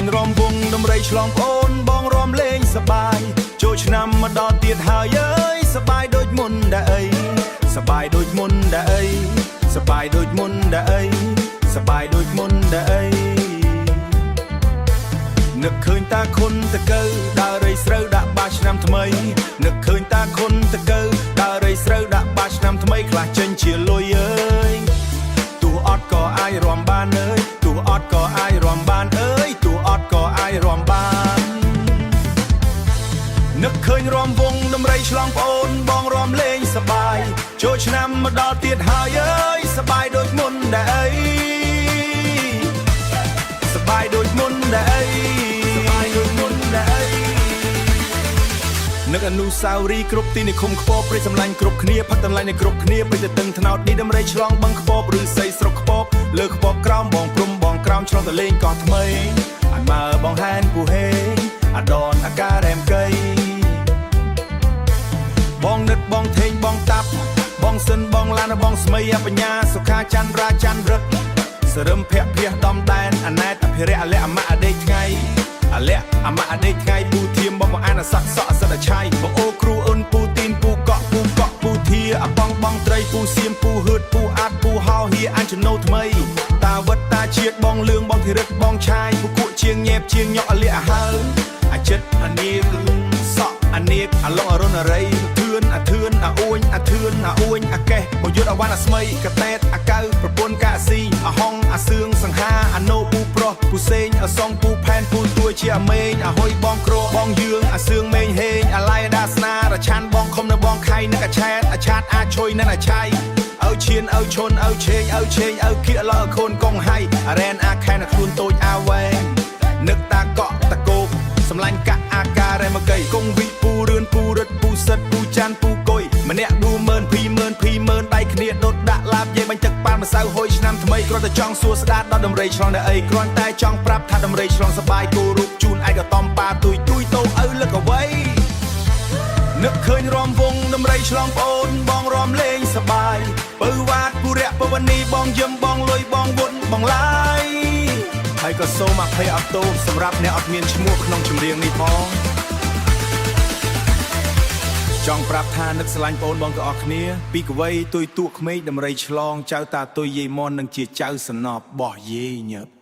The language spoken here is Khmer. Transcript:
ញរំវងដំរីឆ្លងអូនបងរំលេងសបាយចូលឆ្នាំមកដល់ទៀតហើយអើយសបាយដូចមុនដែរអីសបាយដូចមុនដែរអីសបាយដូចមុនដែរអីសបាយដូចមុនដែរអីនឹកឃើញតាខុនតកៅដើររៃស្រូវដាក់បាឆ្នាំថ្មីនឹកឃើញតាខុនតកៅដើររៃស្រូវដាក់បាឆ្នាំថ្មីខ្លះចេញជាលុយអើយទោះអត់ក៏អាចរំបានអើយទោះអត់ក៏អាចរំបានអើយទោះអត់ក៏អាចរំបាននឹកឃើញរំវងដំរីឆ្លងប្អូនបងរំលេងសបាយចូលឆ្នាំមកដល់ទៀតហើយអើយសបាយដូចមុនដែរអីសបាយដូចមុនដែរអីសបាយដូចមុនដែរអីនឹកអនុស្សាវរីយ៍គ្រប់ទីនិគមខ្ពបព្រៃសម្លាញ់គ្រប់គ្នាផឹកតម្លៃនៃគ្រប់គ្នាពេញទៅទឹងថ្នោតនេះដំរីឆ្លងបឹងខ្ពបឬស័យស្រុកខ្ពបលើខ្ពបក្រោមបងព្រំបងក្រោមឆ្លងទៅលេងកោះថ្មីអានមើបងហែនពូហេអាដនអាការ៉ែមកៃបងនឹកបងថេងបងតាប់បងសិនបងឡានបងស្មីអបញ្ញាសុខាច័ន្ទរាច័ន្ទរឹកសរឹមភ័ក្រភះដំដែនអណែតអភិរៈអលៈអមៈអដេកថ្ងៃអលៈអមៈអដេកថ្ងៃពូធៀមបងអានអស័កសក់អសតឆៃបងអូគ្រូអ៊ុនពូទីនពូកក់ពូធាអបងបងត្រីពូសៀមពូហឺតពូអាតពូហោហៀអានចំណូលថ្មីតាវត្តតាជាតិបងលឿងបងធីរិតបងឆាយពូគក់ជាងញែបជាងញក់អលៈអាហើអាចិត្តអានីសក់អានៀកអាឡុងអរុនអរៃធឿនអាធឿនអាអួញអាធឿនអាអួញអាកេះមកយុទ្ធអាវ៉ាន់អាស្មីកតេតអាកៅប្រពន្ធកាស៊ីអាហុងអាសឿងសង្ហាអាណូពូប្រុសពូសេងអាសងពូផែនពូទួយជាអាមេងអាហុយបងក្របងយឿងអាសឿងមេងហេងអាឡៃដាស្នារឆាន់បងខុំនៅបងខៃនឹកអាឆាតអាឆាតអាឈុយនៅអាឆៃអើឈៀនអើឈុនអើឆេងអើឆេងអើគៀកឡោខូនកងហៃអារ៉ែនអាខែនអាខ្លួនតូចអាវែងនឹកតាកក់តកោបសម្លាញ់កាក់អាការ៉ែមកៃគង់វិពូរឿនពូរិតពូសិតពូចាន់ពូកុយម្នាក់ឌូមើនភីមើនដៃគ្នាដុតដាក់ឡាបយាយបាញ់ទឹកប៉ានម្សៅហុយឆ្នាំថ្មីគ្រាន់តែចង់សួរស្ដាតដល់ដំរីឆ្លងដែរអីគ្រាន់តែចង់ប្រាប់ថាដំរីឆ្លងសបាយគូរូបជូនឯកតំប៉ាទុយតោឪលឹកអ្វីនឹកឃើញរំវងដំរីឆ្លងប្អូនបងរំលេងសបាយពៅវ៉ាតពូរៈពវនីបងយឹមបងលុយបងវុនបងឡាយហើយក៏សូមអភ័យអត់ទោសសម្រាប់អ្នកអត់មានឈ្មោះក្នុងចម្រៀងនេះផងចង់ប្រាប់ថានឹកស្រឡាញ់បងទាំងអស់គ្នាពីកវីទុយទួក្មេងដំរីឆ្លងចៅតាទុយយាយមននឹងជាចៅសំណប់បោះយាយញើប